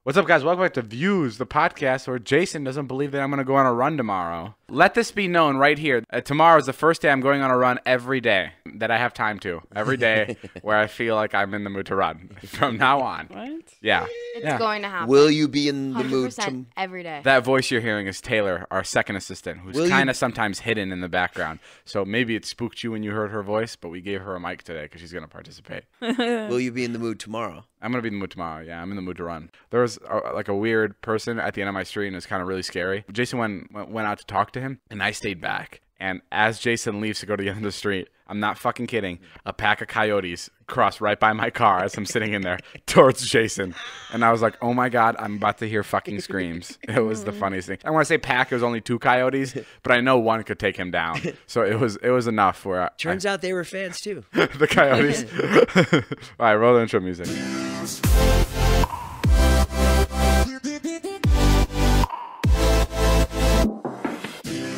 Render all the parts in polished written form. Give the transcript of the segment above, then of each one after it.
What's up, guys? Welcome back to Views, the podcast where Jason doesn't believe that I'm going to go on a run tomorrow. Let this be known right here. Tomorrow is the first day I'm going on a run every day that I have time to. Every day where I feel like I'm in the mood to run. From now on. What? Yeah. It's going to happen. Will you be in the mood to... every day. That voice you're hearing is Taylor, our second assistant, who's kind of sometimes hidden in the background. So maybe it spooked you when you heard her voice, but we gave her a mic today because she's going to participate. Will you be in the mood tomorrow? I'm going to be in the mood tomorrow. Yeah, I'm in the mood to run. There was like a weird person at the end of my street, and it was kind of really scary. Jason went out to talk to him, and I stayed back. And as Jason leaves to go to the end of the street, I'm not fucking kidding, a pack of coyotes crossed right by my car as I'm sitting in there towards Jason. And I was like, oh my God, I'm about to hear fucking screams. It was the funniest thing. I want to say pack, it was only 2 coyotes, but I know one could take him down. So it was enough where Turns out they were fans too. The coyotes. All right, roll the intro music.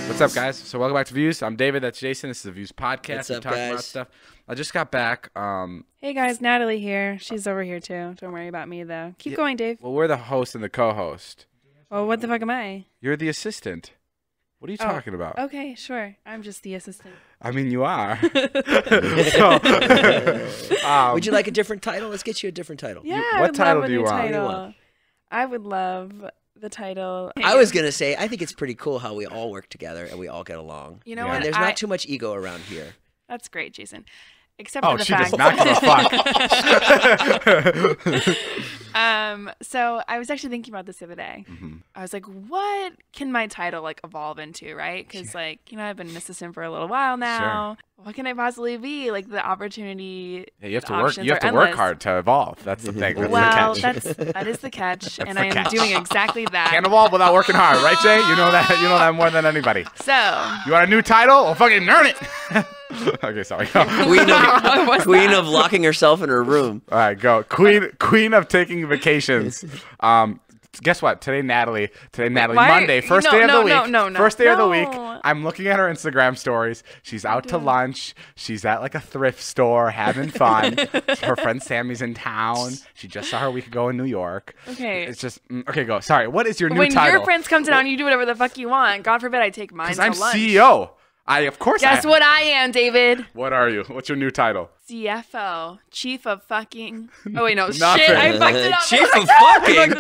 What's up, guys? So welcome back to Views. I'm David. That's Jason. This is the Views podcast. What's up, We're talking guys? about stuff. I just got back. Hey guys, Natalie here. She's over here too. Don't worry about me though. Keep going, Dave. Well, we're the host and the co-host. Well, what the fuck am I? You're the assistant. What are you talking about? Okay, sure. I'm just the assistant. I mean, you are. Would you like a different title? Let's get you a different title. Yeah, What I would title love do you a new want? What do you title. want? I would love the title. I was going to say, I think it's pretty cool how we all work together and we all get along. You know Yeah. what? And there's not too much ego around here. That's great, Jason. Except Oh, for the she fact. does not give a fuck. So I was actually thinking about this the other day. I was like, what can my title like evolve into, right? Because like, you know, I've been an assistant for a little while now. What can I possibly be? Like the opportunity. Yeah, you have to the work. options You have are to work endless. hard to evolve. That's the thing. That's Well, the catch. that is the catch, and the I am catch. doing exactly that. Can't evolve without working hard, right, Jay? You know that. You know that more than anybody. So You want a new title? Well, fucking earn it. Okay, sorry. Go. Queen of locking herself in her room. All right, go. Queen of taking vacations. Guess what? Today, Natalie, Why- Monday, first no, day of no, the week. no, First day of the week. no. I'm looking at her Instagram stories. She's out to lunch. She's at like a thrift store having fun. Her friend Sammy's in town. She just saw her a week ago in New York. Okay. It's just okay. Go. Sorry. What is your new when title? your friends come to town, you do whatever the fuck you want. God forbid I take mine Because to I'm lunch. CEO. Of course. Guess what I am, David? What are you? What's your new title? CFO, Chief of Fucking. Oh wait, no, shit, Nothing. I fucked it up. Chief of fucking.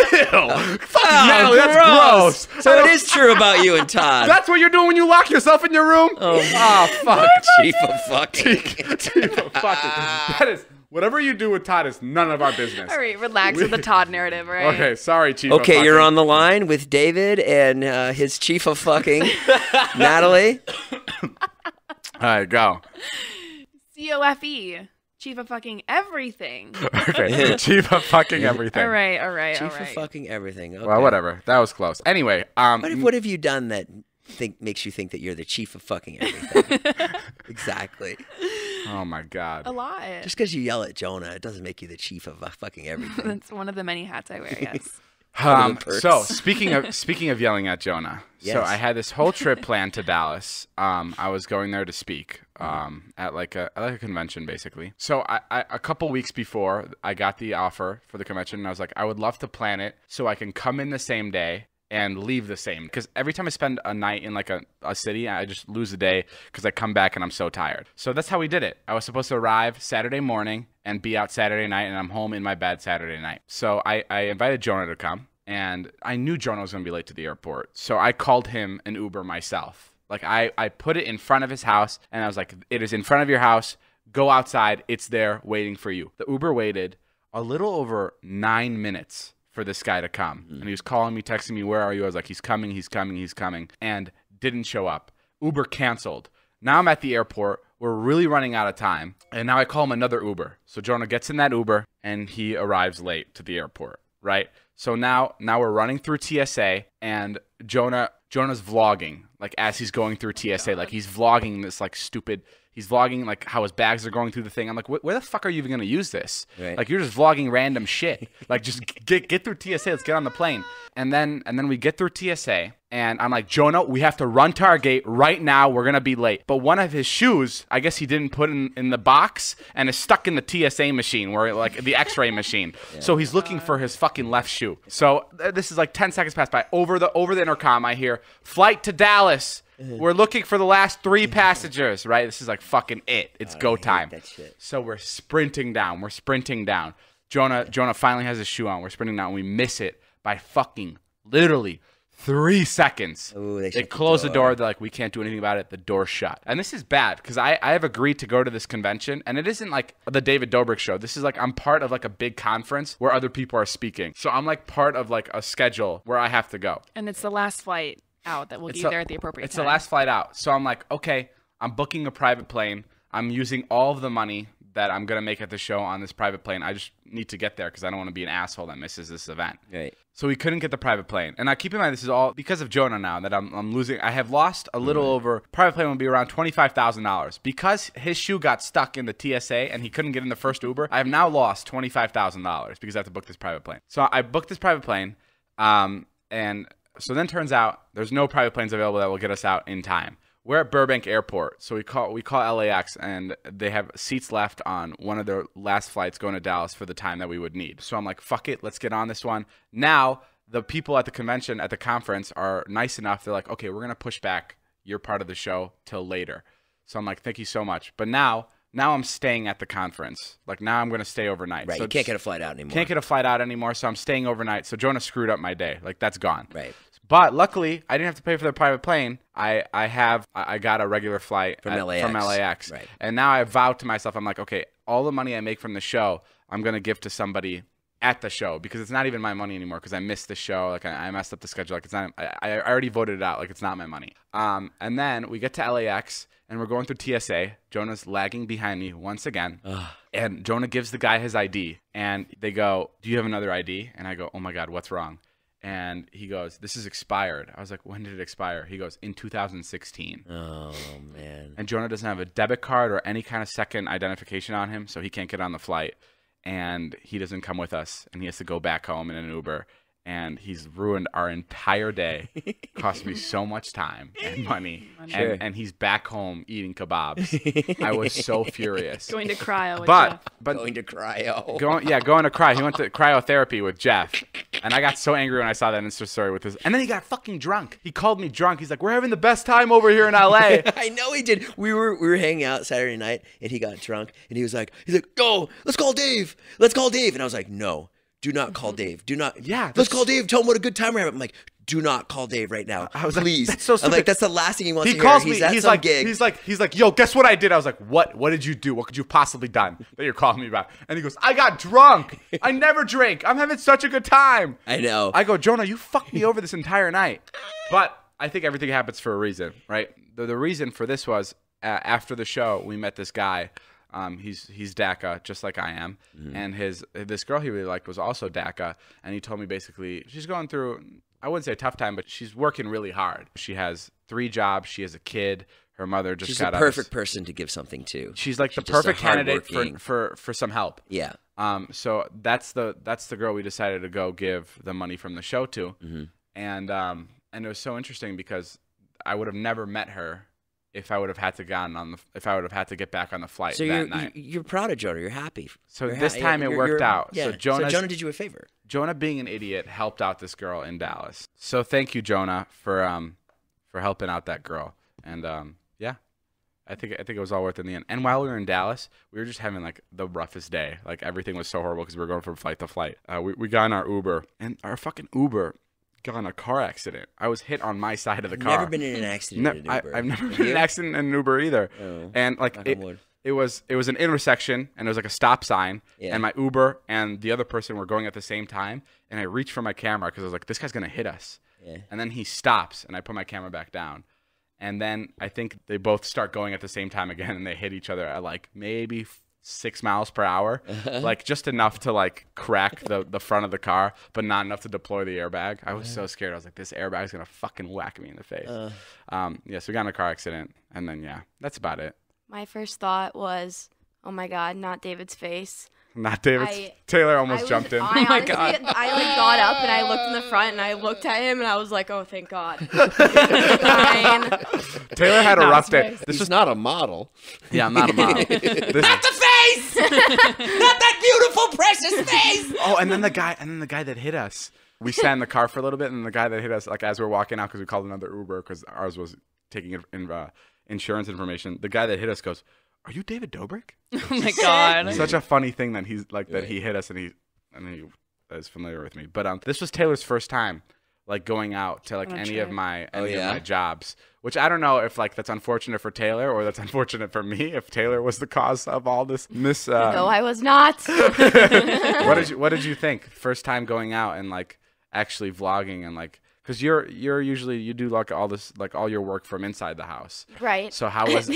Natalie, that's gross. So it is true about you and Todd. That's what you're doing when you lock yourself in your room? Oh, fuck. Chief of fucking. Chief of fucking. That is, whatever you do with Todd is none of our business. All right, relax with the Todd narrative, all right? Okay, sorry, Chief of Okay, fucking. you're on the line with David and his chief of fucking, Natalie. All right, go. COFE, Chief of Fucking Everything. Okay, Chief of fucking everything. All right, all right, all Chief of right. fucking everything. Okay. Well, whatever. That was close. Anyway, What have you done that makes you think that you're the chief of fucking everything? Exactly. oh my God. A lot. Just because you yell at Jonah, it doesn't make you the chief of fucking everything. That's one of the many hats I wear, yes. One of the perks. So speaking of yelling at Jonah, so Yes. I had this whole trip planned to Dallas. I was going there to speak at like a convention basically. So I a couple weeks before I got the offer for the convention, and I was like, I would love to plan it so I can come in the same day and leave the same, because every time I spend a night in like a city, I just lose a day because I come back and I'm so tired. So that's how we did it. I was supposed to arrive Saturday morning and be out Saturday night, and I'm home in my bed Saturday night. So I invited Jonah to come, and I knew Jonah was going to be late to the airport. So I called him an Uber myself. Like I put it in front of his house, and I was like, it is in front of your house. Go outside. It's there waiting for you. The Uber waited a little over 9 minutes for this guy to come. And he was calling me, texting me, where are you? I was like, he's coming, he's coming, he's coming. And didn't show up. Uber canceled. Now I'm at the airport. We're really running out of time. And now I call him another Uber. So Jonah gets in that Uber and he arrives late to the airport, right? So now we're running through TSA, and Jonah's vlogging, like as he's going through TSA, like he's vlogging this like stupid, He's vlogging like how his bags are going through the thing. I'm like, where the fuck are you even gonna use this? Right. Like you're just vlogging random shit. Like just get through TSA. Let's get on the plane. And then we get through TSA, and I'm like, Jonah, we have to run to our gate right now. We're gonna be late. But one of his shoes, I guess he didn't put in the box, and is stuck in the TSA machine, where like the X-ray machine. Yeah. So he's looking for his fucking left shoe. So this is like 10 seconds pass by. Over the intercom, I hear flight to Dallas. We're looking for the last 3 passengers, right? This is like fucking it. It's go time. That shit. So we're sprinting down. Jonah finally has his shoe on. We're sprinting down. We miss it by fucking literally 3 seconds. Ooh, they close the door. They're like, we can't do anything about it. The door's shut. And this is bad because I have agreed to go to this convention, and it isn't like the David Dobrik show. This is like I'm part of like a big conference where other people are speaking. So I'm like part of like a schedule where I have to go. And it's the last flight out that will get you there at the appropriate time. It's the last flight out. So I'm like, okay, I'm booking a private plane. I'm using all of the money that I'm going to make at the show on this private plane. I just need to get there because I don't want to be an asshole that misses this event. Right. So we couldn't get the private plane. And now keep in mind, this is all because of Jonah now that I'm losing. I have lost a little over, private plane will be around $25,000. Because his shoe got stuck in the TSA and he couldn't get in the first Uber, I have now lost $25,000 because I have to book this private plane. So I booked this private plane, and so then turns out there's no private planes available that will get us out in time. We're at Burbank Airport, so we call LAX, and they have seats left on one of their last flights going to Dallas for the time that we would need. So I'm like, fuck it, let's get on this one. Now, the people at the convention, at the conference, are nice enough. They're like, okay, we're going to push back your part of the show till later. So I'm like, thank you so much. But now I'm staying at the conference. Like, now I'm going to stay overnight. Right, so you can't get a flight out anymore. Can't get a flight out anymore, so I'm staying overnight. So Jonah screwed up my day. Like, that's gone. Right. But luckily, I didn't have to pay for the private plane. I got a regular flight from LAX. Right. And now I vowed to myself, I'm like, okay, all the money I make from the show, I'm going to give to somebody at the show because it's not even my money anymore because I missed the show. Like I messed up the schedule. Like it's not, I already voted it out. Like it's not my money. And then we get to LAX and we're going through TSA. Jonah's lagging behind me once again. And Jonah gives the guy his ID and they go, do you have another ID? And I go, oh my God, what's wrong? And he goes, this is expired. I was like, when did it expire? He goes, in 2016. Oh, man. And Jonah doesn't have a debit card or any kind of second identification on him, so he can't get on the flight. And he doesn't come with us, and he has to go back home in an Uber. And he's ruined our entire day. Cost me so much time and money. Sure. And he's back home eating kebabs. I was so furious. Going to cryo with but Jeff. Going to cryo. Going to cry. He went to cryotherapy with Jeff. And I got so angry when I saw that Insta story with his. And then he got fucking drunk. He called me drunk. He's like, we're having the best time over here in LA. I know he did. We were hanging out Saturday night, and he got drunk, and he's like, yo, let's call Dave. Let's call Dave. And I was like, no. Do not call Dave. Do not. Yeah. Let's call Dave. Tell him what a good time we're having. I'm like, do not call Dave right now. I was Please. Like, that's so stupid. I'm like, that's the last thing he wants to hear. Calls me. He's at he's some like, gig. He's like, yo, guess what I did? I was like, what? What did you do? What could you have possibly done that you're calling me about? And he goes, I got drunk. I never drink. I'm having such a good time. I know. I go, Jonah, you fucked me over this entire night. But I think everything happens for a reason, right? The reason for this was after the show, we met this guy. He's DACA, just like I am, and this girl he really liked was also DACA, and he told me basically she's going through, I wouldn't say a tough time, but she's working really hard. She has 3 jobs, she has a kid, her mother just she's got the perfect person to give something to. She's like the perfect candidate for some help. Yeah. So that's the girl we decided to go give the money from the show to, and it was so interesting because I would have never met her if I would have had to get back on the flight that night. You're proud of Jonah. You're happy. So this time it worked out. Yeah. So Jonah did you a favor. Jonah, being an idiot, helped out this girl in Dallas. So thank you, Jonah, for helping out that girl. And yeah, I think it was all worth it in the end. And while we were in Dallas, we were just having like the roughest day. Like everything was so horrible because we were going from flight to flight. We got in our Uber, and our fucking Uber got in a car accident. I was hit on my side of the car. Never been in an accident in an Uber. I've never been in an accident in an Uber either. Oh, and like it was an intersection, and it was like a stop sign, and my Uber and the other person were going at the same time, and I reached for my camera because I was like, this guy's gonna hit us. Yeah. And then he stops, and I put my camera back down, and then I think they both start going at the same time again, and they hit each other at like maybe 6 miles per hour, like just enough to like crack the front of the car, but not enough to deploy the airbag. I was so scared. I was like, this airbag's gonna fucking whack me in the face. So we got in a car accident, and then yeah, that's about it. My first thought was, oh my God, not David's face. Not David. Taylor almost jumped in. Oh my God. I like got up and I looked in the front and I looked at him and I was like, oh, thank God. Fine. Taylor had a rough day. This is not a model. Yeah, I'm not a model. Not the face! Not that beautiful, precious face! Oh, and then the guy that hit us. We sat in the car for a little bit, and the guy that hit us, like as we were walking out, because we called another Uber because ours was taking insurance information. The guy that hit us goes, "Are you David Dobrik?" Oh my God. Such a funny thing that he's like that he hit us and he is familiar with me. But this was Taylor's first time like going out to like any of my jobs, which I don't know if like that's unfortunate for Taylor or that's unfortunate for me if Taylor was the cause of all this No, I was not. What did you think? First time going out and like actually vlogging and like because you're usually you do like all this like all your work from inside the house, right? So how was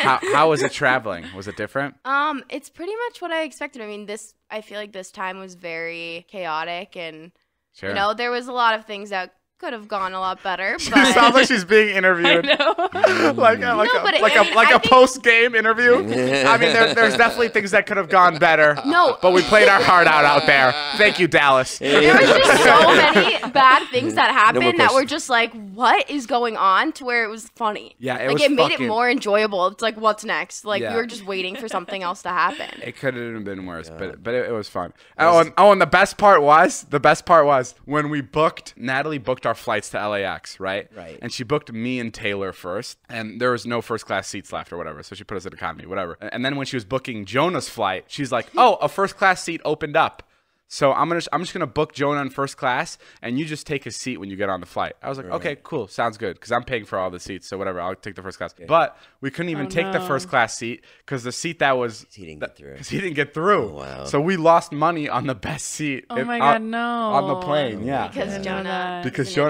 how was it traveling? Was it different? It's pretty much what I expected. I mean, I feel like this time was very chaotic and sure. You know, there was a lot of things that could have gone a lot better. She but sounds like she's being interviewed. I know. like a post game interview. I mean, there's definitely things that could have gone better. No, but we played our heart out there. Thank you, Dallas. There was just so many bad things that happened that were just like, what is going on? To where it was funny. Yeah, it made it more enjoyable. It's like, what's next? Like we were just waiting for something else to happen. It could have been worse, but it was fun. And the best part was when Natalie booked our flights to LAX, right? Right. And she booked me and Taylor first, and there was no first class seats left or whatever, so she put us in economy, whatever. And then when she was booking Jonah's flight, she's like, "Oh, a first class seat opened up. So I'm just gonna book Jonah in first class, and you just take a seat when you get on the flight." I was like, "Okay, cool, sounds good," because I'm paying for all the seats, so whatever, I'll take the first class. Okay. But we couldn't even take the first class seat because the seat that was he didn't get through. Because he didn't get through. Oh, wow. So we lost money on the best seat. Oh my God, no! On the plane, yeah. Because Jonah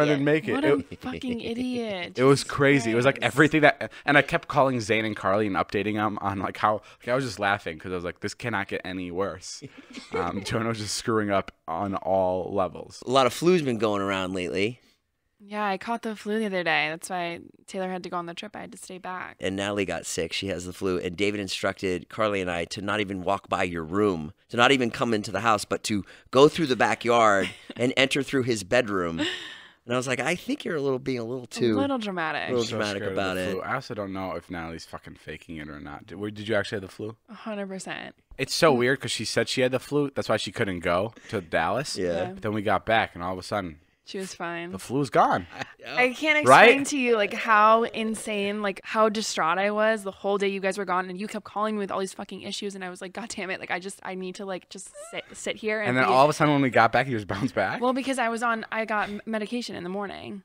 Didn't make it. What a fucking idiot! It was crazy. It was like everything and I kept calling Zane and Carly and updating them on like how I was just laughing because I was like, this cannot get any worse. Jonah was just screwing up on all levels. A lot of flu's been going around lately. Yeah, I caught the flu the other day. That's why Taylor had to go on the trip. I had to stay back. And Natalie got sick. She has the flu. And David instructed Carly and I to not even walk by your room, to not even come into the house, but to go through the backyard and enter through his bedroom. And I was like, I think you're being a little dramatic. A little dramatic about it. I also don't know if Natalie's fucking faking it or not. Did you actually have the flu? 100%. It's so weird because she said she had the flu. That's why she couldn't go to Dallas. Yeah. But then we got back, and all of a sudden, she was fine. the flu's gone. I can't explain to you like how insane, like how distraught I was the whole day you guys were gone, and you kept calling me with all these fucking issues, and I was like, God damn it! Like I need to like just sit here. And then all of a sudden when we got back, you just bounced back. Well, because I got medication in the morning.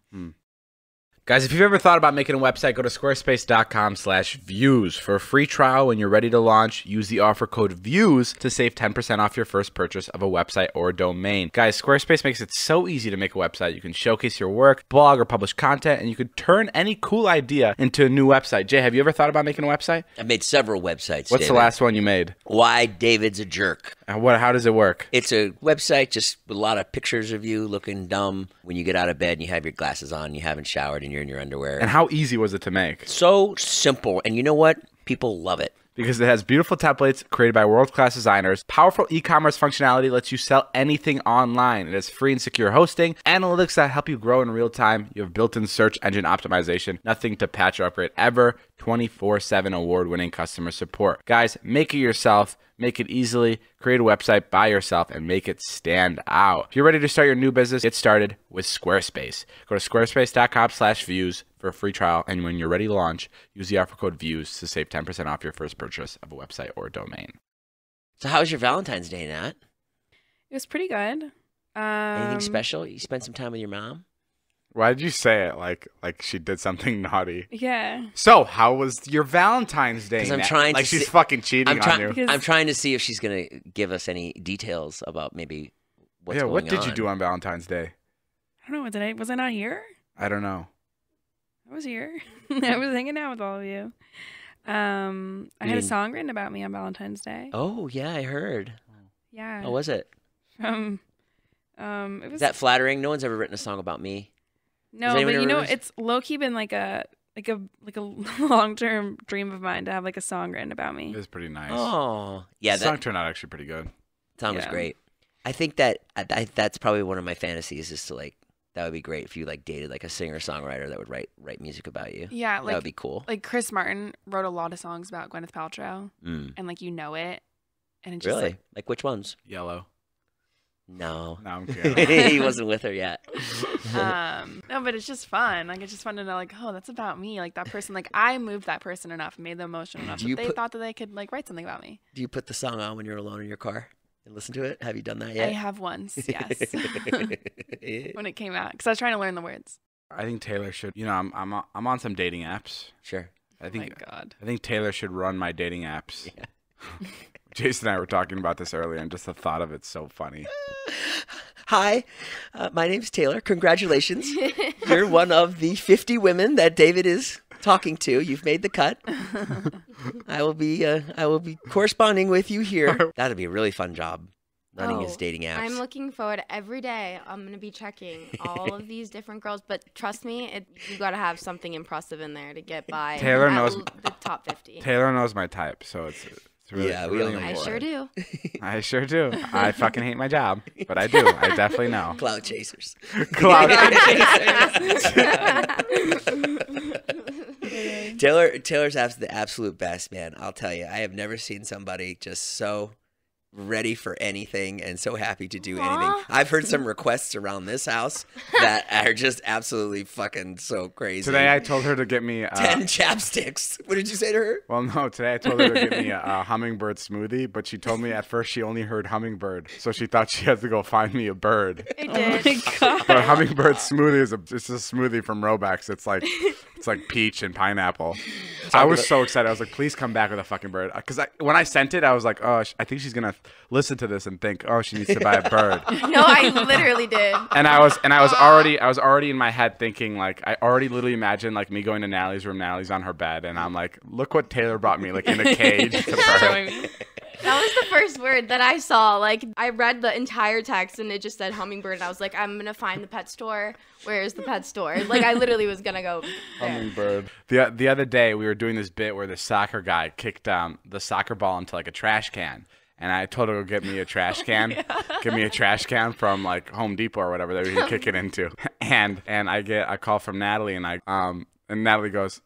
Guys, if you've ever thought about making a website, go to squarespace.com/views for a free trial. When you're ready to launch, use the offer code VIEWS to save 10% off your first purchase of a website or domain. Guys, Squarespace makes it so easy to make a website. You can showcase your work, blog, or publish content, and you can turn any cool idea into a new website. Jay, have you ever thought about making a website? I've made several websites. What's the last one you made? Why David's a Jerk. How does it work? It's a website just with a lot of pictures of you looking dumb when you get out of bed and you have your glasses on, you haven't showered, and you're in your underwear. And how easy was it to make? So simple. And you know what? People love it. Because it has beautiful templates created by world-class designers. Powerful e-commerce functionality lets you sell anything online. It has free and secure hosting, analytics that help you grow in real time. You have built-in search engine optimization, nothing to patch or upgrade ever, 24/7 award-winning customer support. Guys, make it yourself. Make it easily. Create a website by yourself and make it stand out. If you're ready to start your new business, get started with Squarespace. Go to squarespace.com/views for a free trial. And when you're ready to launch, use the offer code VIEWS to save 10% off your first purchase of a website or domain. So how was your Valentine's Day, Nat? It was pretty good. Anything special? You spent some time with your mom? Why did you say it like she did something naughty? Yeah. So, how was your Valentine's Day? Because I'm trying to she's fucking cheating on you. I'm trying to see if she's gonna give us any details about maybe what's going on. What did you do on Valentine's Day? I don't know. Was I not here? I don't know. I was here. I was hanging out with all of you. I had a song written about me on Valentine's Day. Oh yeah, I heard. Yeah. How was it? It was. Is that flattering? No one's ever written a song about me. No, but you know, it's low key been like a a long-term dream of mine to have like a song written about me. It was pretty nice. Oh, yeah. The song turned out actually pretty good. Song was great. I think that's probably one of my fantasies is to like, that would be great if you like dated like a singer-songwriter that would write music about you. Yeah, that would be cool. Like Chris Martin wrote a lot of songs about Gwyneth Paltrow, and like it, and it's just really like which ones? Yellow. No, I'm kidding. He wasn't with her yet. No, but it's just fun. Like it's just fun to know, like, oh, that's about me. Like that person, like I moved that person enough, made them emotional enough that they thought that they could like write something about me. Do you put the song on when you're alone in your car and listen to it? Have you done that yet? I have once, yes. When it came out, because I was trying to learn the words. I think Taylor should. You know, I'm on some dating apps. Sure. I think. Oh my God. I think Taylor should run my dating apps. Yeah. Jason and I were talking about this earlier, and just the thought of it's so funny. Hi, my name's Taylor. Congratulations. You're one of the 50 women that David is talking to. You've made the cut. I will be corresponding with you here. That'd be a really fun job, running his dating apps. I'm looking forward every day. I'm going to be checking all of these different girls, but trust me, you got to have something impressive in there to get by Taylor knows the top 50. Taylor knows my type, so it's really, yeah, really I sure do. I sure do. I fucking hate my job, but I do. I definitely know. Cloud chasers. Cloud Taylor's the absolute best, man. I'll tell you. I have never seen somebody just so ready for anything and so happy to do anything. I've heard some requests around this house that are just absolutely fucking so crazy. Today I told her to get me 10 chapsticks. What did you say to her? Well, no, today I told her to get me a hummingbird smoothie, but she told me at first she only heard hummingbird, so she thought she had to go find me a bird. I did. Oh my God. But hummingbird smoothie is it's a smoothie from Robex. It's like peach and pineapple. I was so excited. I was like, please come back with a fucking bird. Because when I sent it, I was like, oh, I think she's going to listen to this and think, oh, she needs to buy a bird. No, I literally did. And I was already in my head thinking, like, I already literally imagined like me going to Natalie's room. Natalie's on her bed, and I'm like, look what Taylor brought me, like in a cage. It's a bird. That was the first word that I saw. Like, I read the entire text and it just said hummingbird. And I was like, I'm going to find the pet store. Where's the pet store? Like, I literally was going to go there. Hummingbird. The other day, we were doing this bit where the soccer guy kicked the soccer ball into like a trash can. And I told her to get me a trash can. Get me a trash can from like Home Depot or whatever that we could kick it into. And I get a call from Natalie, and and Natalie goes,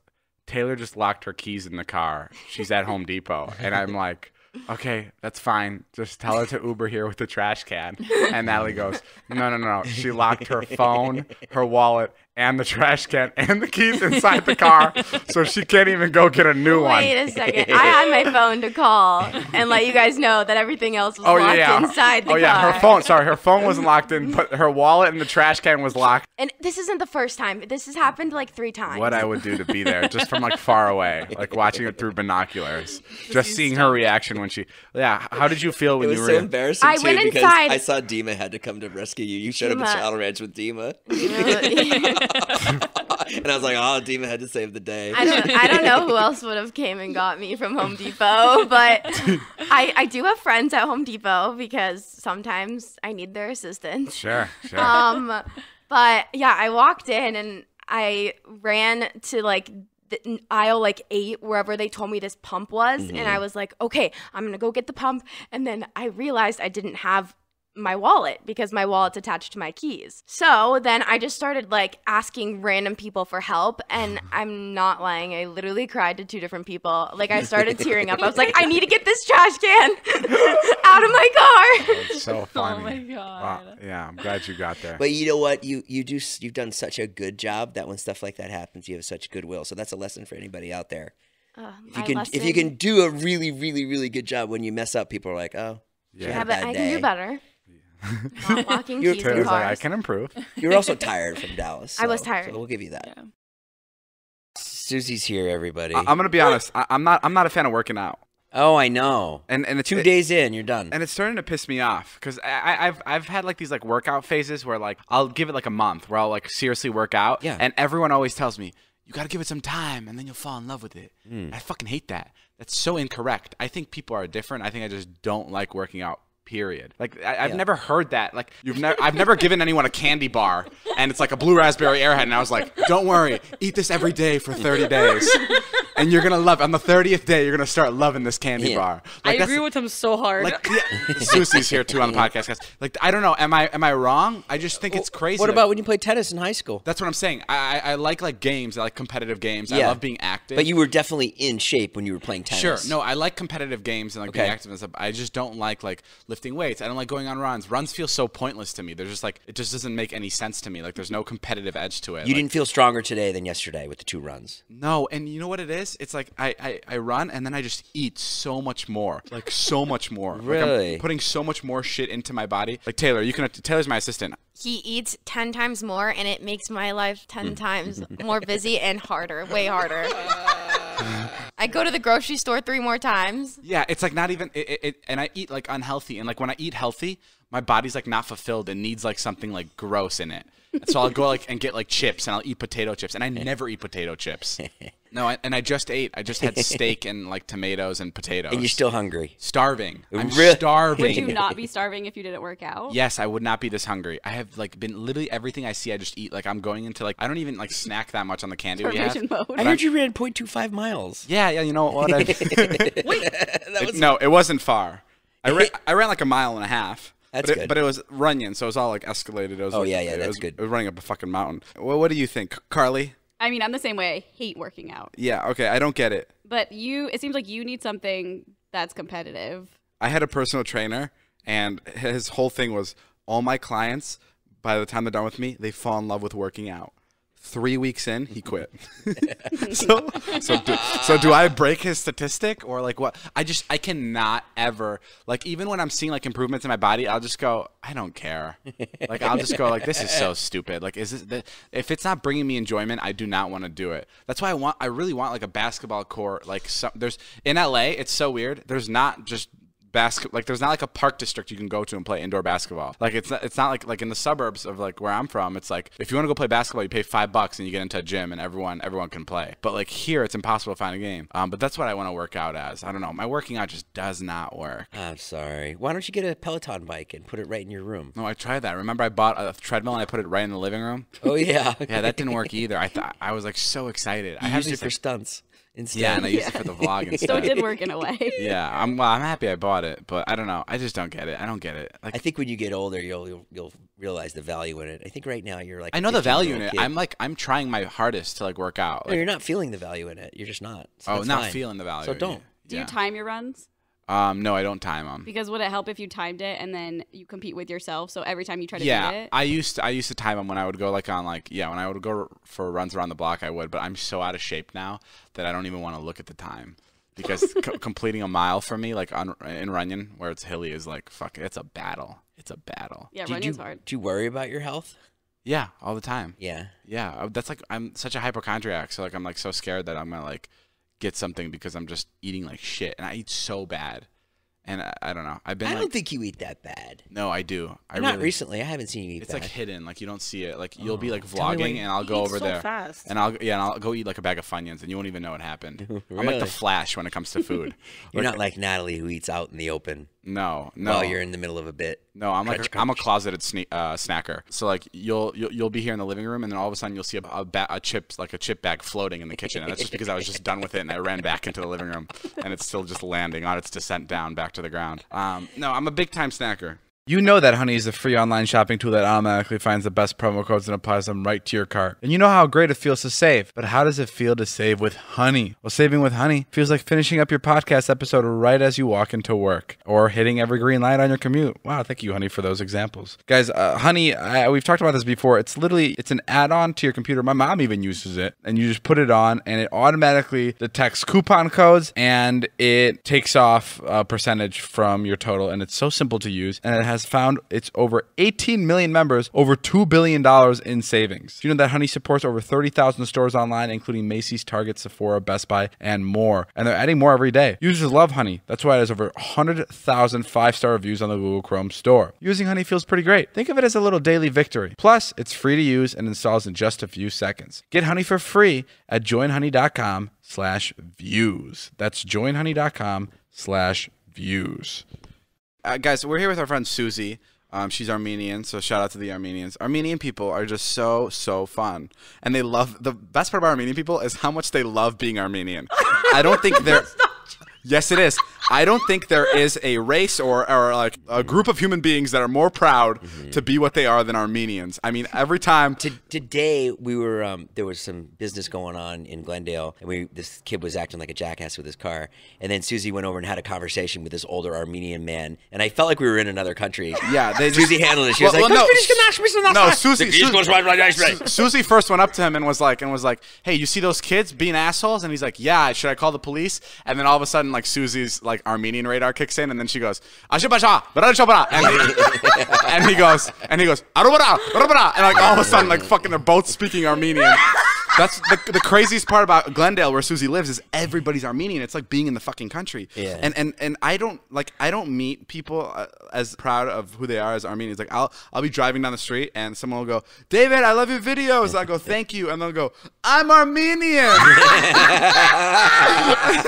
Taylor just locked her keys in the car. She's at Home Depot. And I'm like, okay, that's fine. Just tell her to Uber here with the trash can. And Natalie goes, no. She locked her phone, her wallet, and the trash can, and the keys inside the car, so she can't even go get a new one. Wait a second. I had my phone to call and let you guys know that everything else was locked inside the car. Oh, yeah, her phone wasn't locked in, but her wallet and the trash can was locked. And this isn't the first time. This has happened like 3 times. What I would do to be there, just from like far away, like watching it through binoculars, just seeing her reaction when she, how did you feel when you were? It was so embarrassing, I went because inside. I saw Dima had to come to rescue you. You showed up at Child Ranch with Dima. And I was like, oh, Dima had to save the day. I don't know who else would have came and got me from Home Depot, but I do have friends at Home Depot because sometimes I need their assistance. Sure. But yeah, I walked in and I ran to like the aisle like 8, wherever they told me this pump was, and I was like, okay, I'm gonna go get the pump, and then I realized I didn't have my wallet because my wallet's attached to my keys. So then I just started like asking random people for help, and I'm not lying, I literally cried to 2 different people. Like I started tearing up. I was like, I need to get this trash can out of my car. That's so funny. Oh my God. Wow. Yeah, I'm glad you got there. But you know what? You've done such a good job that when stuff like that happens, you have such goodwill. So that's a lesson for anybody out there. If you can do a really, really, really good job, when you mess up, people are like, oh, yeah, but I can do better. Not locking keys in Taylor's cars. like, I can improve. You were also tired from Dallas. I was tired. So we'll give you that. Yeah. Susie's here, everybody. I'm gonna be honest. I'm not a fan of working out. Oh, I know. And it's 2 days in, you're done. And it's starting to piss me off because I've had like these like workout phases where like I'll give it like a month where I'll like seriously work out. Yeah. And everyone always tells me, you got to give it some time and then you'll fall in love with it. I fucking hate that. That's so incorrect. I think people are different. I think I just don't like working out Period. Like I've never heard that. Like I've never given anyone a candy bar and it's like a blue raspberry Airhead, and I was like, don't worry, eat this every day for 30 days, and you're gonna love it. On the 30th day, you're gonna start loving this candy bar. Like, I agree with him so hard. Like Susie's here too on the podcast, guys. Like I don't know, am I wrong? I just think it's crazy. What about when you played tennis in high school? That's what I'm saying. I like games. I like competitive games. I love being active. But you were definitely in shape when you were playing tennis. Sure. No, I like competitive games and like being active and stuff. I just don't like lifting weights. I don't like going on runs. Runs feel so pointless to me. They're just like, it just doesn't make any sense to me. Like there's no competitive edge to it. You didn't feel stronger today than yesterday with the 2 runs. No, and you know what it is? It's like I run and then I just eat so much more. Like so much more. Really? Like I'm putting so much more shit into my body. Like Taylor, Taylor's my assistant. He eats 10 times more, and it makes my life 10 times more busy and harder, way harder. I go to the grocery store 3 more times. Yeah, it's like not even and I eat like unhealthy, and like when I eat healthy, my body's like not fulfilled and needs like something like gross in it. And so I'll go like and get like chips, and I'll eat potato chips, and I never eat potato chips. No, I just ate. I just had steak and like tomatoes and potatoes. And you're still hungry. Starving. I'm Really? starving. Would you not be starving if you didn't work out? Yes, I would not be this hungry. I have like been literally everything I see, I just eat. Like I'm going into like I don't even like snack that much on the candy we have. Starvation mode. I heard you ran 0.25 miles. Yeah, you know what? Wait, no, it wasn't far. I ran like a mile and a half. That's good. good. But it was runyon, so it was all like escalated. It was, that's good. It was running up a fucking mountain. Well, what do you think, Carly? I mean, I'm the same way. I hate working out. Yeah, okay, I don't get it. But it seems like you need something that's competitive. I had a personal trainer, and his whole thing was all my clients, by the time they're done with me, they fall in love with working out. 3 weeks in, he quit. So do I break his statistic or like what? I cannot ever, like even when I'm seeing like improvements in my body, I'll just go, I don't care. Like I'll just go like, this is so stupid. Like if it's not bringing me enjoyment, I do not want to do it. That's why I really want like a basketball court. Like there's in LA, it's so weird. There's not just like there's not like a park district you can go to and play indoor basketball. Like it's not like in the suburbs of like where I'm from, it's like if you want to go play basketball, you pay $5 and you get into a gym and everyone can play. But like here, it's impossible to find a game. But that's what I want to work out as. I don't know. My working out just does not work. I'm sorry. Why don't you get a Peloton bike and put it right in your room? No, I tried that. Remember I bought a treadmill and I put it right in the living room? Oh yeah. Yeah, that didn't work either. I was like so excited. I used it for stunts. Instead. Yeah, and I used it for the vlog and stuff. So it did work in a way. Yeah, I'm happy I bought it, but I don't know. I just don't get it. I don't get it. Like, I think when you get older, you'll realize the value in it. I think right now you're like I know the value in it. I'm trying my hardest to like work out. No, you're not feeling the value in it. You're just not. So not fine. feeling the value. So don't. Do you time your runs? No, I don't time them. Because would it help if you timed it and then you compete with yourself? So every time you try to beat it? I used to time them when I would go like on like when I would go for runs around the block I would, but I'm so out of shape now that I don't even want to look at the time because completing a mile for me like in Runyon where it's hilly is like fuck, it's a battle. It's a battle. Yeah, Runyon's hard. Do you worry about your health? Yeah, all the time. Yeah. Yeah, that's like I'm such a hypochondriac, so like I'm like so scared that I'm gonna like get something because I'm just eating like shit, and I eat so bad. And I don't know. I don't think you eat that bad. No, I do. Not recently. I haven't seen you eat It's bad. like hidden. Like you don't see it. Like you'll be like vlogging, and I'll go over there. Fast. And I'll go eat like a bag of Funyuns, and you won't even know what happened. Really? I'm like the Flash when it comes to food. You're not like Natalie who eats out in the open. No. While you're in the middle of a bit. No, I'm a closeted snacker. So like you'll be here in the living room, and then all of a sudden you'll see a chip bag floating in the kitchen, and that's just because I was just done with it, and I ran back into the living room, and it's still just landing on its descent down back to the ground. No, I'm a big time snacker. You know that Honey is a free online shopping tool that automatically finds the best promo codes and applies them right to your cart. And you know how great it feels to save. But how does it feel to save with Honey? Well, saving with Honey feels like finishing up your podcast episode right as you walk into work. Or hitting every green light on your commute. Wow, thank you, Honey, for those examples. Guys, Honey, we've talked about this before. It's an add-on to your computer. My mom even uses it. And you just put it on, and it automatically detects coupon codes, and it takes off a percentage from your total. And it's so simple to use. And it has found it's over 18 million members, over $2 billion in savings. Do you know that Honey supports over 30,000 stores online, including Macy's, Target, Sephora, Best Buy, and more. And they're adding more every day. Users love Honey. That's why it has over 100,000 5-star reviews on the Google Chrome store. Using Honey feels pretty great. Think of it as a little daily victory. Plus, it's free to use and installs in just a few seconds. Get Honey for free at joinhoney.com/views. That's joinhoney.com/views. guys, we're here with our friend Susie. She's Armenian, so shout out to the Armenians. Armenian people are just so fun, and they love. The best part about Armenian people is how much they love being Armenian. I don't think they're. Yes, it is. I don't think there is a race or like a group of human beings that are more proud to be what they are than Armenians. I mean, every time. Today we were there was some business going on in Glendale, and this kid was acting like a jackass with his car, and then Susie went over and had a conversation with this older Armenian man, and I felt like we were in another country. Yeah, Susie handled it. She was like, no, Susie first went up to him and was like, hey, you see those kids being assholes? And he's like, yeah, should I call the police? And then all of a sudden, like, Susie's like Armenian radar kicks in, and then she goes, and he goes, Arubara, and like all of a sudden, like fucking, they're both speaking Armenian. That's the craziest part about Glendale, where Susie lives, is everybody's Armenian. It's like being in the fucking country. Yeah. And I don't meet people as proud of who they are as Armenians. Like I'll be driving down the street and someone will go, David, I love your videos. And I go, thank you, and they'll go, I'm Armenian.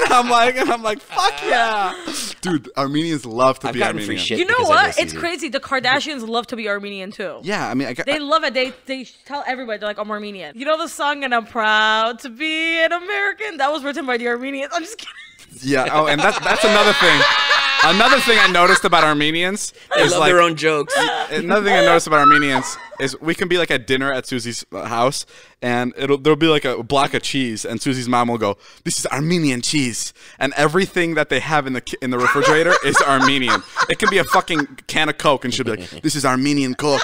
and I'm like, fuck yeah, dude. Armenians love to be Armenian. You know what? It's crazy. The Kardashians love to be Armenian too. Yeah, I mean, they love it. They tell everybody, they're like, I'm Armenian. You know the song, and I'm proud to be an American? That was written by the Armenians. I'm just kidding. Yeah. Oh, and that's another thing. Another thing I noticed about Armenians is love their own jokes. Another thing I noticed about Armenians is we can be like at dinner at Susie's house, and there'll be like a block of cheese, and Susie's mom will go, "This is Armenian cheese," and everything that they have in the refrigerator is Armenian. It can be a fucking can of Coke, and she'll be like, "This is Armenian Coke."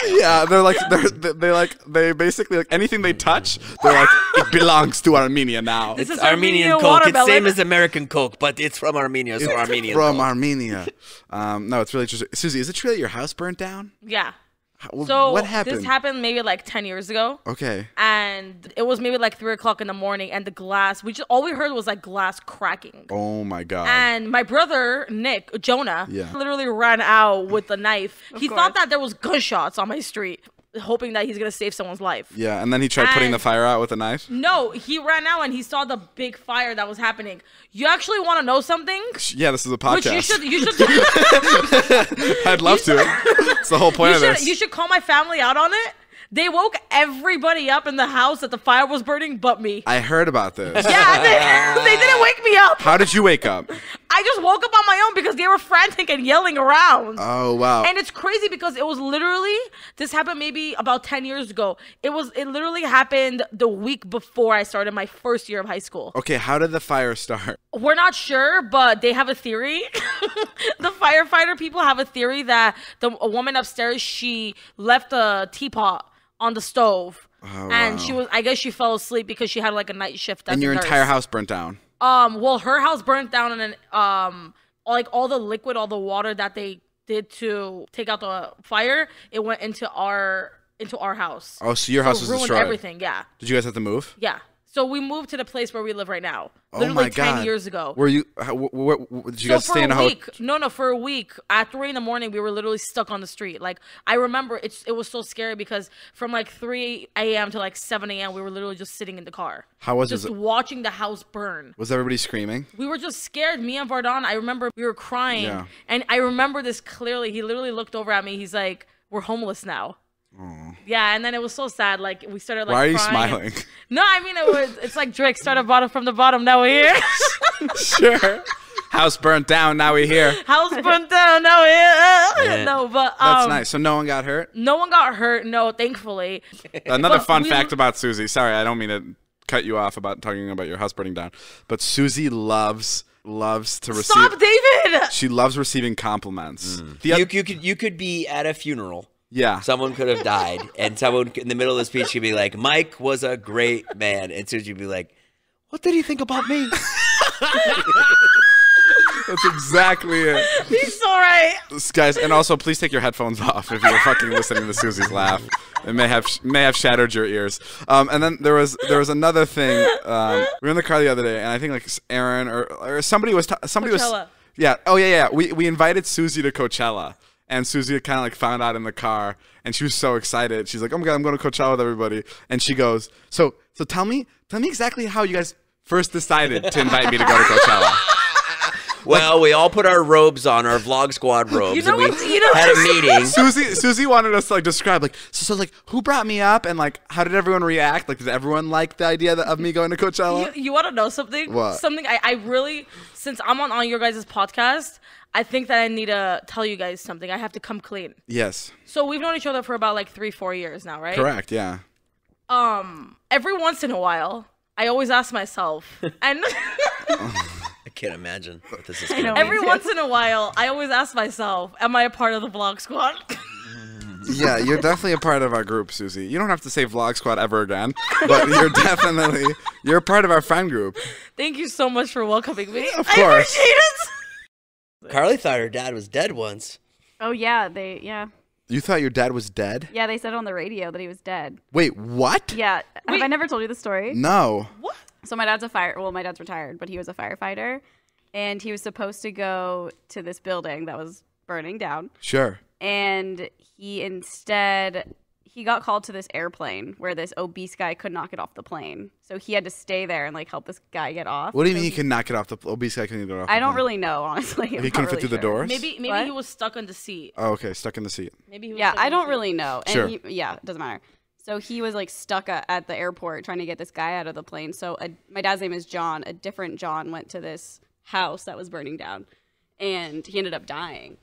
Yeah, they basically, like, anything they touch, they're like, it belongs to Armenia now. It's Armenian Coke. It's same as American Coke, but it's from Armenia, so Armenian. From Armenia. No, it's really interesting. Susie, is it true that your house burnt down? Yeah. So what happened? This happened maybe like 10 years ago. Okay. And it was maybe like 3 o'clock in the morning, and the glass, all we heard was like glass cracking. Oh my God. And my brother, Jonah, literally ran out with a knife. He thought that there was gunshots on my street, hoping that he's going to save someone's life. Yeah, and then he tried putting the fire out with a knife? No, he ran out and he saw the big fire that was happening. You actually want to know something? Yeah, this is a podcast. Which you should I'd love to. It's the whole point of this. You should call my family out on it. They woke everybody up in the house that the fire was burning but me. I heard about this. Yeah, they didn't wake me up. How did you wake up? I just woke up on my own because they were frantic and yelling around. Oh, wow. And it's crazy because it was literally, this happened maybe about 10 years ago. It literally happened the week before I started my first year of high school. Okay, how did the fire start? We're not sure, but they have a theory. The firefighter people have a theory that a woman upstairs, she left a teapot on the stove. Oh, and wow. I guess she fell asleep because she had like a night shift. And your entire house burnt down? Well, her house burnt down, and then like all the liquid, all the water that they did to take out the fire, it went into our house. Oh, so your house was destroyed. Ruined everything. Yeah. Did you guys have to move? Yeah. So we moved to the place where we live right now. Literally 10 years ago. Were you? Did you guys stay in a hotel? No, for a week. At 3 in the morning, we were literally stuck on the street. Like, I remember it was so scary because from like 3 a.m. to like 7 a.m., we were literally just sitting in the car. How was it? Just watching the house burn. Was everybody screaming? We were just scared. Me and Vardon, I remember we were crying. Yeah. And I remember this clearly. He literally looked over at me. He's like, we're homeless now. Oh. Yeah, and then it was so sad. Like, we started like Why are you crying. smiling? No, I mean, it's like Drake started bottom from the bottom. Now we're here. Sure. House burnt down. Now we're here. House burnt down. Now we're here. No, but that's nice. So no one got hurt? No one got hurt. No, thankfully. Another fun fact about Susie. Sorry, I don't mean to cut you off about talking about your house burning down, but Susie loves to receive. Stop, David. She loves receiving compliments. You could be at a funeral. Yeah. Someone could have died, and someone in the middle of the speech could be like, Mike was a great man. And Susie would be like, what did he think about me? That's exactly it. He's so right. Guys, and also please take your headphones off if you're fucking listening to Susie's laugh. It may have shattered your ears. And then there was another thing. We were in the car the other day, and I think like Erin or somebody was Coachella. Yeah. Oh yeah. We invited Susie to Coachella. And Susie kind of like found out in the car, and she was so excited. She's like, "Oh my God, I'm going to Coachella with everybody." And she goes, "So tell me exactly how you guys first decided to invite me to go to Coachella." Well, we all put our robes on, our vlog squad robes, You know and we what? You know had a meeting. Susie wanted us to like describe like so like who brought me up and like how did everyone react? Like did everyone like the idea of me going to Coachella? You want to know something? What? Something I really, since I'm on your guys' podcast, I think that I need to tell you guys something. I have to come clean. Yes. So we've known each other for about like 3-4 years now, right? Correct. Yeah. Every once in a while, I always ask myself, and I can't imagine what this is going to be. every once in a while, I always ask myself, am I a part of the vlog squad? Yeah, you're definitely a part of our group, Susie. You don't have to say Vlog Squad ever again, but you're a part of our friend group. Thank you so much for welcoming me. Of I course. appreciate it. Carly thought her dad was dead once. Oh yeah, You thought your dad was dead? yeah, they said on the radio that he was dead. Wait, what? Yeah, have I never told you the story? No. What? So my dad's my dad's retired, but he was a firefighter, and he was supposed to go to this building that was burning down, Sure. and he got called to this airplane where this obese guy could not get off the plane, so he had to stay there and like help this guy get off. What do you So mean he can knock it off the obese guy? Can get off? I the don't plane? really know, honestly. He couldn't fit through the doors. Maybe What? he was stuck in the seat. Oh, okay, stuck in the seat. Maybe he was Yeah, stuck in I the don't seat. really know. And Sure. yeah, it doesn't matter. So he was like stuck at the airport trying to get this guy out of the plane. So my dad's name is John. A different John went to this house that was burning down, and he ended up dying.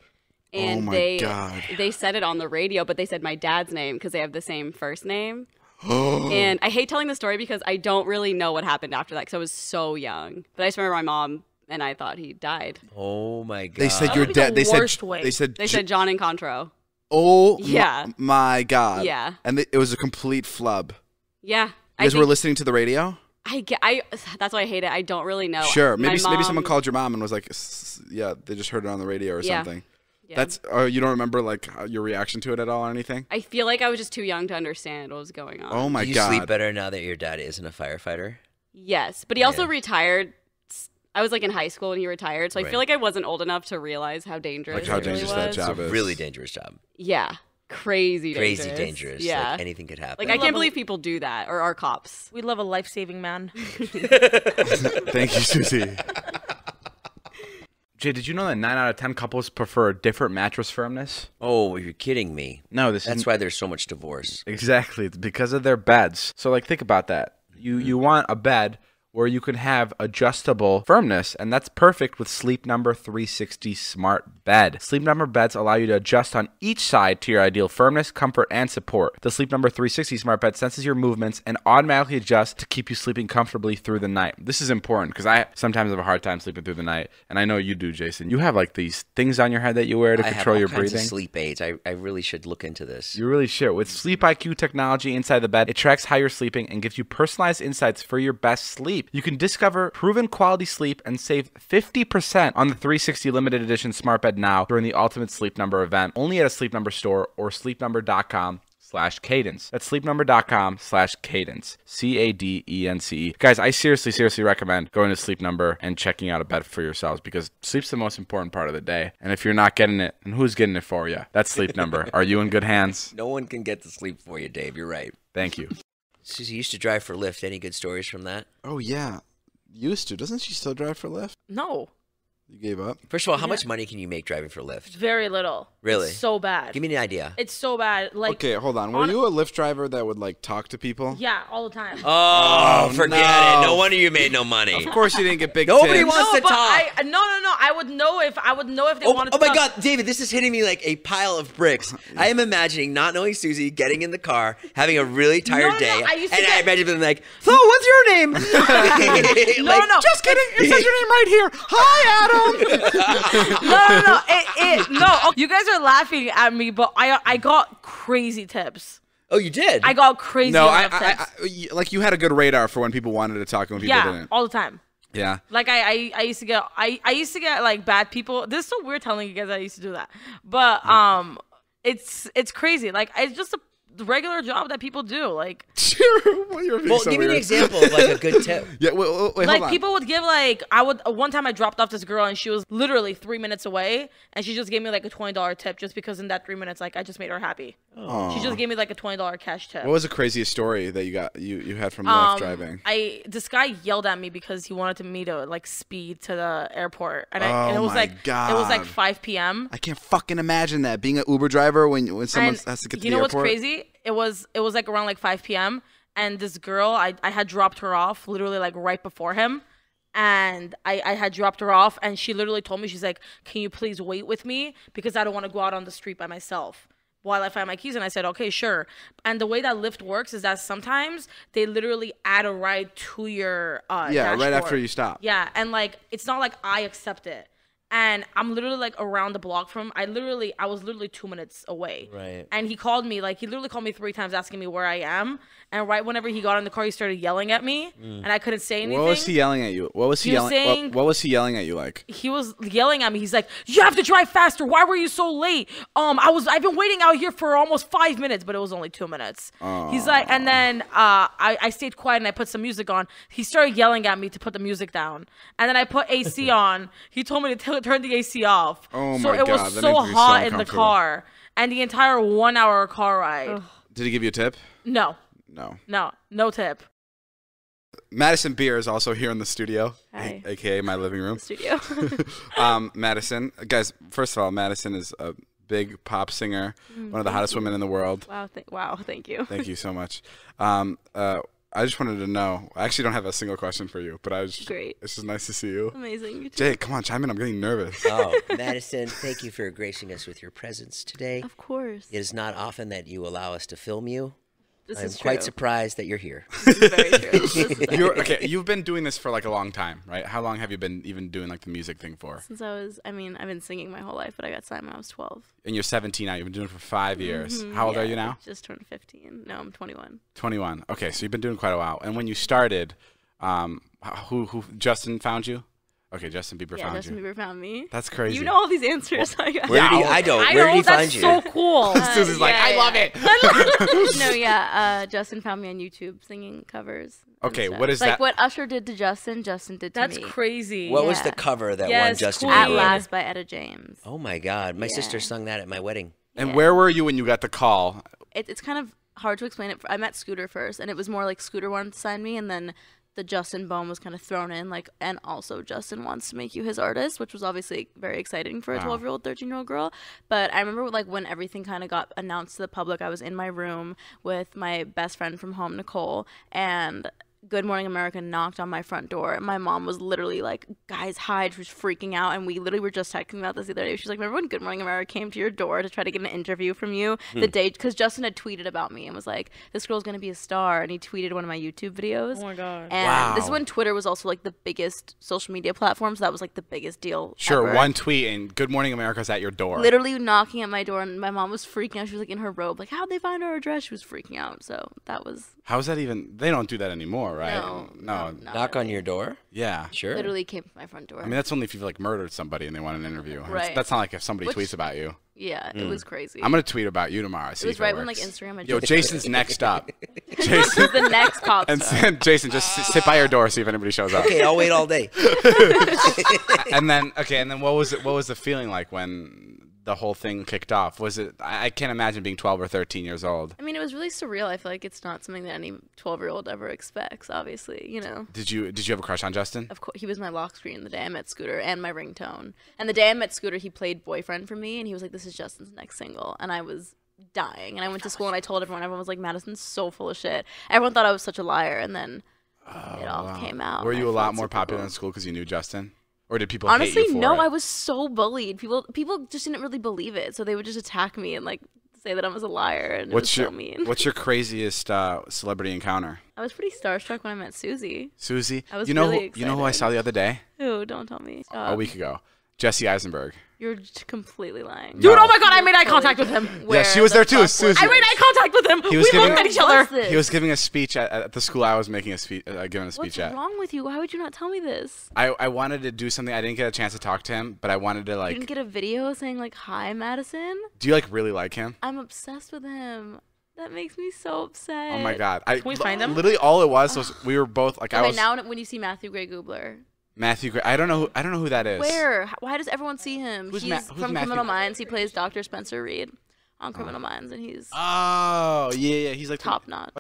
And my God. they said it on the radio, but they said my dad's name because they have the same first name. And I hate telling the story because I don't really know what happened after that because I was so young. But I just remember my mom and I thought he died. Oh my god. They said That your would be the dad. They said. worst way. They said. They said John Incontro. Oh. Yeah. My God. Yeah. And it was a complete flub. Yeah. You guys were listening to the radio? That's why I hate it. I don't really know. Sure. My Maybe someone mom- called your mom and was like, yeah, they just heard it on the radio or Yeah. something. Yeah. That's. You don't remember like your reaction to it at all or anything? I feel like I was just too young to understand what was going on. Oh my Do you God. sleep better now that your dad isn't a firefighter? Yes, but he also Yeah. retired. I was like in high school when he retired, so I Right. feel like I wasn't old enough to realize how dangerous. Like how it really dangerous that was. job It's a is. really dangerous job. Yeah, crazy dangerous. Crazy dangerous. Yeah, Like anything could happen. like I can't believe people do that or are cops. We love a life-saving man. Thank you, Susie. Jay, did you know that 9 out of 10 couples prefer a different mattress firmness? Oh, you're kidding me. No, this That's is why there's so much divorce. exactly it's because of their beds. So, like, think about that. You want a bed where you can have adjustable firmness, and that's perfect with Sleep Number 360 Smart Bed. Sleep Number beds allow you to adjust on each side to your ideal firmness, comfort, and support. The Sleep Number 360 Smart Bed senses your movements and automatically adjusts to keep you sleeping comfortably through the night. This is important because I sometimes have a hard time sleeping through the night, and I know you do, Jason. You have like these things on your head that you wear to I control have all your kinds breathing. of sleep aids. I really should look into this. You really should. With Sleep IQ technology inside the bed, it tracks how you're sleeping and gives you personalized insights for your best sleep. You can discover proven quality sleep and save 50% on the 360 limited edition smart bed now during the Ultimate Sleep Number event, only at a Sleep Number store or sleepnumber.com/cadence. That's sleepnumber.com/cadence. CADENCE. Guys, I seriously recommend going to Sleep Number and checking out a bed for yourselves because sleep's the most important part of the day. And if you're not getting it, then who's getting it for you? That's Sleep Number. Are you in good hands? No one can get to sleep for you, Dave. You're right. Thank you. Susie used to drive for Lyft. Any good stories from that? Oh, yeah. Used to. Doesn't she still drive for Lyft? No, You gave up? First of all, how much money can you make driving for Lyft? very little. Really? It's so bad. Give me an idea. It's so bad. Like, Okay, hold on. Were you a Lyft driver that would like talk to people? yeah, all the time. Oh, forget no. it. No wonder you made no money. Of course you didn't get big Nobody tips. wants no, to but talk. no. I would know if they wanted to Oh my talk. God, David, this is hitting me like a pile of bricks. I am imagining not knowing Susie, getting in the car, having a really tired No, day, I used to and I get- imagine them like, "So, what's your name?" No, Like, no. Just kidding. It says your name right here. Hi, Adam. No. No, you guys are laughing at me, but I got crazy tips. Oh, you did? I got crazy No, amount of tips. like you had a good radar for when people wanted to talk and when people Yeah, didn't. all the time. Yeah. Like I used to get like bad people. This is so weird telling you guys I used to do that, but it's crazy. Like it's just a regular job that people do. Like You're being well, so give me an weird. example of like a good tip. Yeah, wait, hold like on. people would give like one time I dropped off this girl and she was literally 3 minutes away and she just gave me like a $20 tip just because in that 3 minutes like I just made her happy. She just gave me like a $20 cash tip. What was the craziest story that you had from Lyft driving? This guy yelled at me because he wanted me to like speed to the airport, and it was God. It was like 5 p.m. I can't fucking imagine that, being an Uber driver when someone has to get to the airport. You know what's crazy? It was like around like 5 p.m. and this girl, I had dropped her off literally like right before him. And I had dropped her off, and she literally told me, she's like, can you please wait with me, because I don't want to go out on the street by myself while I find my keys. And I said, okay, sure. And the way that Lyft works is that sometimes they literally add a ride to your dashboard. Right after you stop. Yeah, and like it's not like I accept it. And I'm literally like around the block from I was literally 2 minutes away. Right. And he called me, like he literally called me 3 times asking me where I am. And right whenever he got in the car, he started yelling at me, and I couldn't say anything. What was he yelling at you? What was he yelling? What was he yelling at you like? He was yelling at me. He's like, "You have to drive faster. Why were you so late? I've been waiting out here for almost 5 minutes, but it was only 2 minutes." He's like, and then I stayed quiet and I put some music on. He started yelling at me to put the music down, and then I put AC on. He told me to turn the AC off. Oh so my it God, was that so makes me so hot in the uncomfortable. car, and the entire 1 hour car ride. Did he give you a tip? No tip. Madison Beer is also here in the studio, Hi. aka my living room. Studio. Madison, guys, first of all, Madison is a big pop singer, one of the hottest women in the world. Wow, thank you. Thank you so much. I just wanted to know, I actually don't have a single question for you, but Great. It's just nice to see you. Amazing. You too. Jay, come on, chime in. I'm getting nervous. Oh, Madison, thank you for gracing us with your presence today. Of course. It is not often that you allow us to film you. This I'm is quite true. surprised that you're here. This is very true. This is You've been doing this for like a long time, right? How long have you been even doing like the music thing for? Since I've been singing my whole life, but I got signed when I was 12. And you're 17 now. You've been doing it for 5 years. How old are you now? Just turned 15. No, I'm 21. 21. Okay, so you've been doing quite a while. And when you started, who Justin found you? Okay, Justin Bieber Yeah, found Justin you. Bieber found me. That's crazy. You know all these answers. Where did he? I don't. I Where know, did he that's find you? so cool. Susie's like, I love it. No, yeah. Justin found me on YouTube singing covers. and Okay, stuff. what is like that? what Usher did to Justin, Justin did to That's me. crazy. What was Yeah. the cover that won Yes, Justin Queen. At Bieber? Last by Etta James. Oh my God, my Yeah. sister sung that at my wedding. And Yeah. where were you when you got the call? It's kind of hard to explain it. I met Scooter first, and it was more like Scooter wanted to sign me, and then the Justin bomb was kind of thrown in, like, and also Justin wants to make you his artist, which was obviously very exciting for a 12-year-old, 13-year-old girl. But I remember, like, when everything kind of got announced to the public, I was in my room with my best friend from home, Nicole, and Good Morning America knocked on my front door. And my mom was literally like, guys, hide. She was freaking out. And we literally were just texting about this the other day. She's like, remember when Good Morning America came to your door to try to get an interview from you the day? Because Justin had tweeted about me and was like, this girl's going to be a star. And he tweeted one of my YouTube videos. Oh my God. And this is Wow. when Twitter was also like the biggest social media platform. So that was like the biggest deal. Sure, ever. one tweet and Good Morning America's at your door. Literally knocking at my door. And my mom was freaking out. She was like in her robe. Like, how'd they find our address? She was freaking out. So that was. How's that even? They don't do that anymore, right? No. not Knock on really. your door? Yeah. Sure. Literally came to my front door. I mean, that's only if you've like murdered somebody and they want an interview. Right. That's not like if somebody Which- tweets about you. Yeah, it was crazy. I'm gonna tweet about you tomorrow. See It was if right when like works. Instagram had Yo, just Jason's next up. This Jason is the next pop and star. Jason, just sit by your door, see if anybody shows up. Okay, I'll wait all day. And then what was it? What was the feeling like when the whole thing kicked off? Was it? I can't imagine being 12 or 13 years old. I mean, it was really surreal. I feel like it's not something that any 12-year-old ever expects, obviously, you know. Did you have a crush on Justin? Of course, he was my lock screen the day I met Scooter and my ringtone. And the day I met Scooter, he played Boyfriend for me, and he was like, this is Justin's next single. And I was dying. And I went to school and I told everyone. Everyone was like, Madison's so full of shit. Everyone thought I was such a liar, and then it all came out. Were and you I a lot felt more super popular cool. in school because you knew Justin? Or did people Honestly, hate you for no, it? I was so bullied. People just didn't really believe it, so they would just attack me and like say that I was a liar, and it was so mean. What's your craziest celebrity encounter? I was pretty starstruck when I met Susie. Susie? I was you know really who, you know who I excited. saw the other day? Ooh, don't tell me. A week ago. Jesse Eisenberg. You're just completely lying. Dude, oh my God, I made eye contact with him. Yeah, she was there too, Susie. I made eye contact with him. He was We giving- looked at each Where other. was this? He was giving a speech at the school I was making giving a speech What's at. wrong with you? Why would you not tell me this? I wanted to do something. I didn't get a chance to talk to him, but I wanted to You like. didn't get a video saying like, "Hi, Madison." Do you like really like him? I'm obsessed with him. That makes me so upset. Oh my God! Can we find him? Literally, all it was we were both like I Okay, was now when you see Matthew Gray Goobler, Matthew Gray. I don't know who that is. where? Why does everyone see him? Who's He's who's from Matthew Criminal Gray? Minds. He plays Dr. Spencer Reed on Criminal Minds, and he's Oh, yeah. He's like top notch.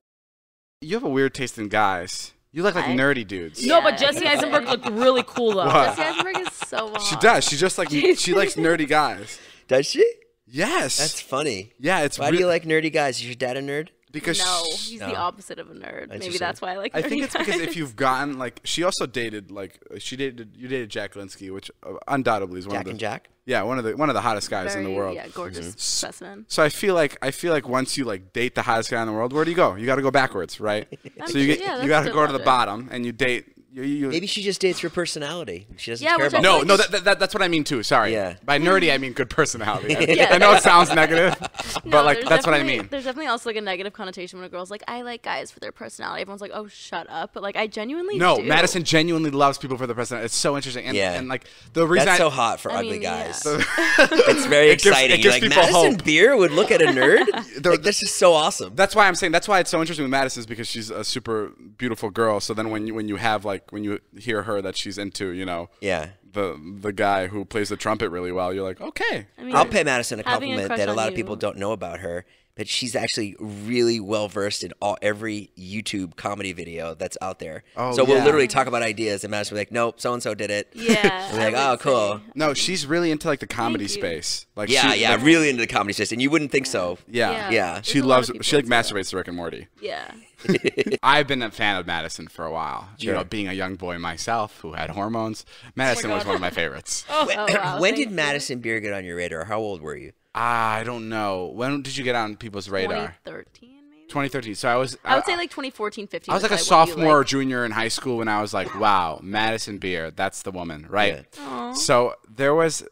You have a weird taste in guys. You look like nerdy dudes. No, but Jesse Eisenberg looked really cool though. What? Jesse Eisenberg is so hot. She does. She just like she likes nerdy guys. Does she? Yes. That's funny. Yeah, it's Why do you like nerdy guys? Is your dad a nerd? because No, he's the opposite of a nerd. Maybe Interesting. that's why I like. I think nerdy it's because guys. if you've gotten like she also dated you dated Jack Linsky, which undoubtedly is one Jack of the and Jack? yeah one of the hottest guys in the world. Yeah, gorgeous specimen. So I feel like once you like date the hottest guy in the world, where do you go? You got to go backwards, right? So you that's got to good go to the logic. bottom and you date. Maybe she just dates for personality. She doesn't Yeah, care which I about feel No, like that's what I mean too. Sorry. Yeah. By nerdy, I mean good personality. Yeah. I know it sounds negative, but No, like there's that's what I definitely- mean. There's definitely also like a negative connotation when a girl's like, I like guys for their personality. Everyone's like, oh, shut up. But like, I genuinely No, do. Madison genuinely loves people for their personality. It's so interesting. And, Yeah. and like the reason That's I, so hot for I ugly mean, yeah. guys. It's very It gives- exciting. it gives You're like, people Madison hope. Beer would look at a nerd? Like, that's just so awesome. That's why I'm saying that's why it's so interesting with Madison is because she's a super beautiful girl. So then when you hear her that she's into, Yeah. the guy who plays the trumpet really well, you're like, okay. I mean, I'll pay Madison a having a compliment crush that a on lot of you- people don't know about her, but she's actually really well versed in every YouTube comedy video that's out there. Oh, so we'll yeah. literally talk about ideas, and Madison will be like, "Nope, so and so did it." Yeah. We're like, I "Oh, would cool." say. No, she's really into like the comedy Thank you. space. Like Yeah, she, yeah, like, really into the comedy space, and you wouldn't think so. yeah. Yeah. She There's a lot loves of people she like into that. masturbates to Rick and Morty. Yeah. I've been a fan of Madison for a while. Sure. Being a young boy myself who had hormones, Madison was one of my favorites. Oh, wow. When thank did you. Madison Beer get on your radar? How old were you? I don't know. When did you get on people's radar? 2013, maybe? 2013. So I was. I would say like 2014, 15. I was like a probably when you, sophomore or like- junior in high school when I was like, wow, Madison Beer, that's the woman, right? Yeah. Aw. So there was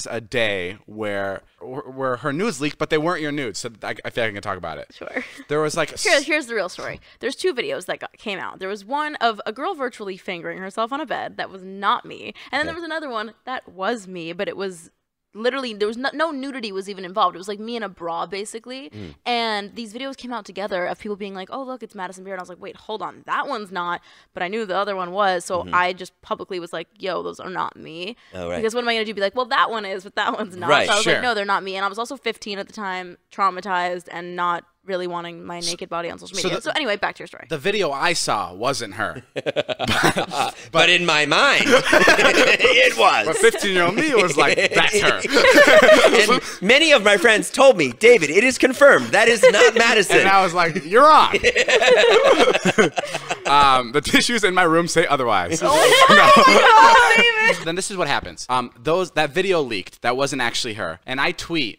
a day where her nudes leaked, but they weren't your nudes. So I feel like I can talk about it. Sure. There was like Here's the real story. There's two videos that came out. There was one of a girl virtually fingering herself on a bed. That was not me. And then there was another one that was me, but it was literally there was no nudity was even involved. It was like me in a bra basically. And these videos came out together of people being like, "Oh, look, it's Madison Beer." And I was like, "Wait, hold on. That one's not." But I knew the other one was. So I just publicly was like, "Yo, those are not me." Oh, right. Because what am I going to do? Be like, "Well, that one is, but that one's not." Right, so I was sure. like, "No, they're not me." And I was also 15 at the time, traumatized and not really wanting my naked body on social media. So anyway, back to your story. the video I saw wasn't her. But in my mind, it was. But 15-year-old me was like, that's her. And many of my friends told me, David, it is confirmed. That is not Madison. And I was like, you're on. The tissues in my room say otherwise. Then this is what happens. That video leaked. That wasn't actually her. And I tweet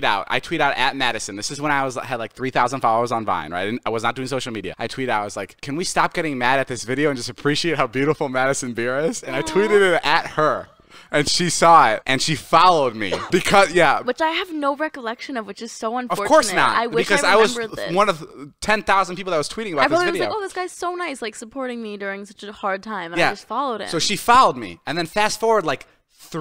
out at Madison. This is when I had like 3,000 followers on Vine, right? I was not doing social media. I tweet out, I was like, can we stop getting mad at this video and just appreciate how beautiful Madison Beer is? And I tweeted it at her. And she saw it, and she followed me because, Which I have no recollection of, which is so unfortunate. of course not. I wish because I I was remembered this. one of 10,000 people that was tweeting about I this probably was video. like, "Oh, this guy's so nice, like supporting me during such a hard time," and I just followed him. So she followed me, and then fast forward like 4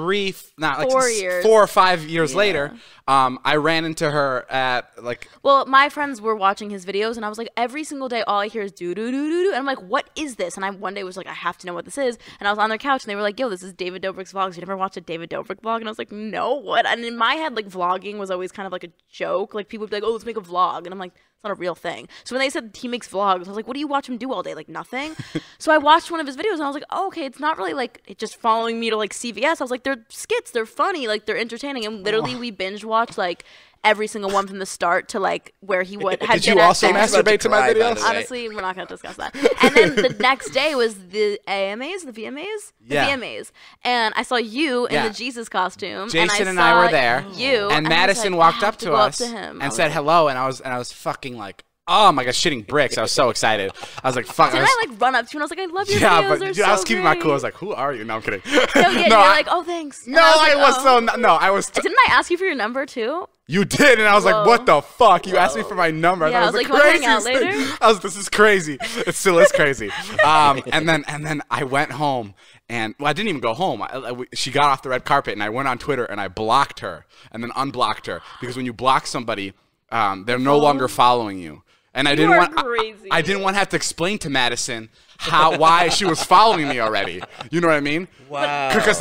or 5 years later, I ran into her at like. Well, my friends were watching his videos, and I was like, every single day, all I hear is do do do do do, and I'm like, what is this? And I one day was like, I have to know what this is, and I was on their couch, and they were like, yo, this is David Dobrik's vlogs. You never watched a David Dobrik vlog? And I was like, no, what? And in my head, like vlogging was always kind of like a joke. Like people would be like, oh, let's make a vlog, and I'm like, it's not a real thing. So when they said he makes vlogs, I was like, what do you watch him do all day? Like nothing. So I watched one of his videos, and I was like, oh, okay, it's not really like it just following me to like CVS. I was like, they're skits, they're funny, like they're entertaining, and literally we binge watched like every single one from the start to like where he would have Did you been at also every- masturbate to my cry, by the videos? way. Honestly, we're not going to discuss that. And then the next day was the AMAs, the VMAs? The Yeah. VMAs. And I saw you in Yeah. the Jesus costume. Jason and I were saw there. You. And I was Madison like, walked I have up to go us up to him. I and was said like, hello, and I was fucking like, oh my gosh, shitting bricks. I was so excited. I was like, fuck. Didn't I like run up to you and I was like, I love your yeah, videos. but They're dude, I was so keeping my great. cool. I was like, who are you? No, I'm kidding. No, yeah, no, you're like, oh, thanks. And no, I I was like, so no. I was. Didn't I ask you for your number too? You did, and I was like, Whoa. "What the fuck?" You asked me for my number. Yeah, I I thought was it like, was "You the wanna hang out craziest later?" thing. I was, this is crazy. It still is crazy. And then I went home, and well, I didn't even go home. She got off the red carpet, and I went on Twitter, and I blocked her, and then unblocked her because when you block somebody, they're no longer following you. And I didn't want to have to explain to Madison why she was following me already. You know what I mean? Wow. Because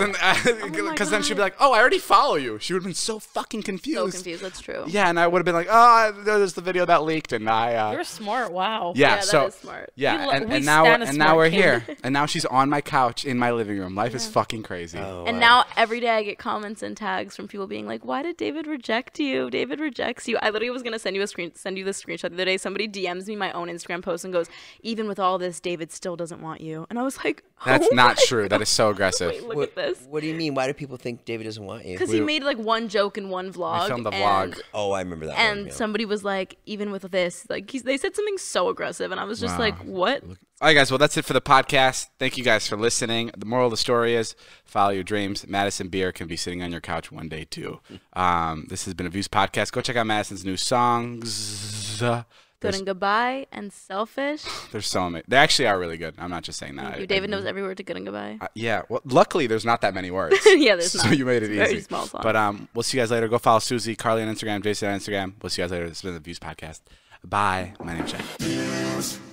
then she'd be like, oh, I already follow you. She would have been so fucking confused. So confused. That's true. Yeah, and I would have been like, oh, there's the video that leaked, and I. You're smart. Wow. Yeah, that so is smart. yeah, We and stand a now smart we're kid. here, and now she's on my couch in my living room. Life is fucking crazy. Oh, And wow. now every day I get comments and tags from people being like, "Why did David reject you? David rejects you." I literally was gonna send you this screenshot the other day. Somebody DMs me my own Instagram post and goes, "Even with all this, David still doesn't want you." And I was like, That's "Oh not my true. That is so aggressive. Wait, look at this. What do you mean? Why do people think David doesn't want you? Because he made like one joke in one vlog. We filmed the and, vlog. Oh, I remember that And one. Yeah. somebody was like, "Even with this, like they said something so aggressive," and I was just Wow. like, "What?" All right, guys. Well, that's it for the podcast. Thank you guys for listening. The moral of the story is follow your dreams. Madison Beer can be sitting on your couch one day, too. This has been a Views podcast. Go check out Madison's new songs. Good and goodbye and selfish. There's so many. They actually are really good. I'm not just saying that. David knows every word to good and goodbye. Yeah. Well, luckily, there's not that many words. Yeah, there's So not. you made it It's a easy. very small song. But we'll see you guys later. Go follow Susie, Carly on Instagram, Jason on Instagram. We'll see you guys later. This has been the Views podcast. Bye. My name's Jack.